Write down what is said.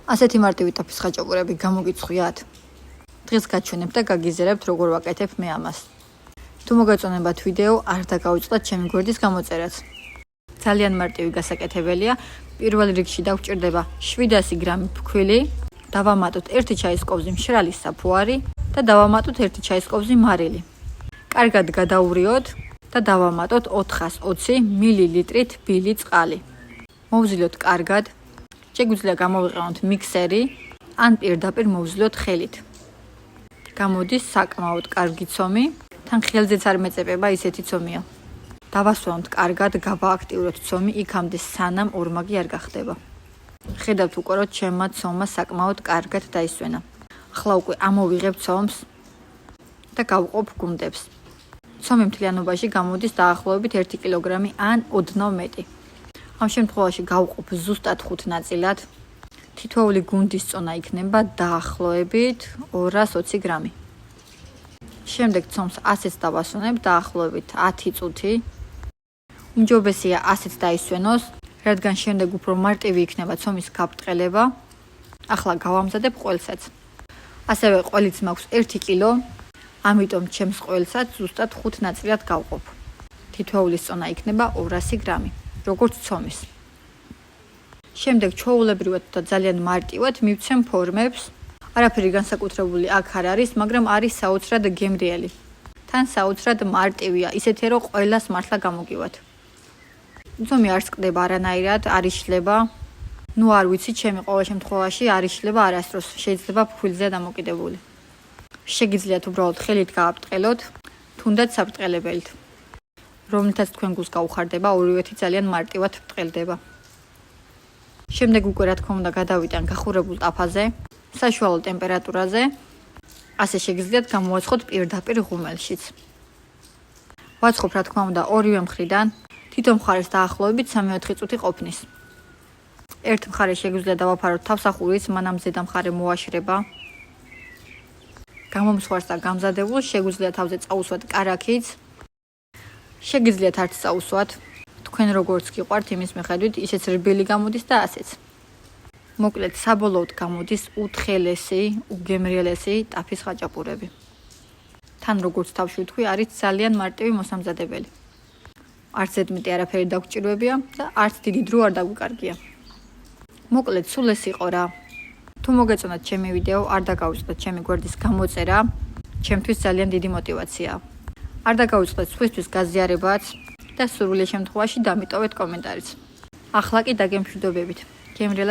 ასეთი მარტივი ტაფის ხაჭაპურები გამოგიწვიათ? დღეს გაჩვენებ და გაგიზერებთ როგორ ვაკეთებ მე ამას. თუ მოგეწონებათ ვიდეო, არ დაგავიწყდეთ ჩემი გვერდის გამოწერაც. ძალიან მარტივი გასაკეთებელია. პირველ რიგში დაგვჭირდება 700 გრამი ფქვილი, დავამატოთ 1 ჩაის კოვზი მშრალი საფუარი და დავამატოთ 1 ჩაის კოვზი მარილი. კარგად გადაურიოთ და დავამატოთ 420 მილilitrით ბილი წყალი. მოვზილოთ კარგად. შეგვიძლია გამოვიყენოთ მიქსერი ან პირდაპირ მოვზილოთ ხელით. გამოდის საკმაოდ კარგი ცომი, თან ხელზეც არ მეწებება ისეთი ცომია. დავასვამთ კარგად, გავააქტიუროთ ცომი იქამდე სანამ ორმაგი არ გახდება. ხედავთ უკვე რომ ჩემმა ცომმა საკმაოდ კარგად დაისვენა. ახლა უკვე ამოვიღებ ცომს და გავყობ გუნდებს. ცომი მთლიანობაში გამოდის დაახლოებით 1 კილოგრამი ან ოდნავ მეტი. ამ შემთხვევაში გავყობ ზუსტად 5 ნაწილად. თითოეული გუნდის წონა იქნება დაახლოებით 220 გრამი. შემდეგ ცომს ასეც დავასვენებ დაახლოებით 10 წუთი. უმჯობესია ასეც დაისვენოს, რადგან შემდეგ უფრო მარტივი იქნება ცომის გაბრტყელება. ახლა გავამზადებ ყველსაც. ასევე ყველიც მაქვს 1 კილო, ამიტომ ჩემს ყველსაც ზუსტად 5 ნაწილად გავყოფ. თითოეულის წონა იქნება 200 გრამი, როგორც ცომის. შემდეგ ჩვეულებრივად და ძალიან მარტივად მივცემ ფორმებს. არაფერი განსაკუთრებული აქ არ არის, მაგრამ არის საოცრად გემრიელი. თან საოცრად მარტივია, ისეთი რომ ყველას მართლა გამოგივათ. ცომი არ სკდება არანაირად, არ იშლება. ნუ არ ვიცი, ჩემი ყოველ შემთხვევაში არ იშლება არასდროს, შეიძლება ფქვილზეა დამოკიდებული. შეგიძლიათ უბრალოდ ხელით გააბრტყელოთ, თუნდაც საბრტყელებელით. რომლითაც თქვენ გულს გაუხარდება, ორივეთი ძალიან მარტივად ბრტყელდება. შემდეგ უკვე რა თქმა უნდა გადავიტან გახურებულ ტაფაზე, საშუალო ტემპერატურაზე, ასე შეგიძლიათ გამოვაცხოთ პირდაპირ ღუმელშიც. ვაცხობ რა თქმა უნდა ორივე მხრიდან, თითო მხარეს დაახლოებით 3-4 წუთი ყოფნის. ერთ მხარეს შეგვიძლია დავაფაროთ თავსახურიც, მანამ ზედა მხარე მოაშრება. გამომსხვერს და გამზადებულს შეგვიძლია თავზე წაუსვათ კარაქიც. შეგიძლიათ არც წაუსვათ. თქვენ როგორც გიყვართ იმის მიხედვით, ისეც რბილი გამოდის და ასეც. მოკლედ საბოლოოდ გამოდის უთხელესი, უგემრიელესი ტაფის ხაჭაპურები. თან როგორც თავში ვთქვი, არის ძალიან მარტივი მოსამზადებელი. არც ზედმეტი არაფერი დაგვჭირვებია და არც დიდი დრო არ დაგვიკარგია. მოკლედ სულ ეს იყო რა. თუ მოგეწონათ ჩემი ვიდეო, არ დაგავიწყდეთ ჩემი გვერდის გამოწერა, ჩემთვის ძალიან დიდი мотиваციაა. არ დაგავიწყდეთ სხვისთვის გაზიარებაც და სურვილი შემთხვევაში დამიტოვეთ კომენტარიც. ახლა კი დაგემშვიდობებით. გემრიელა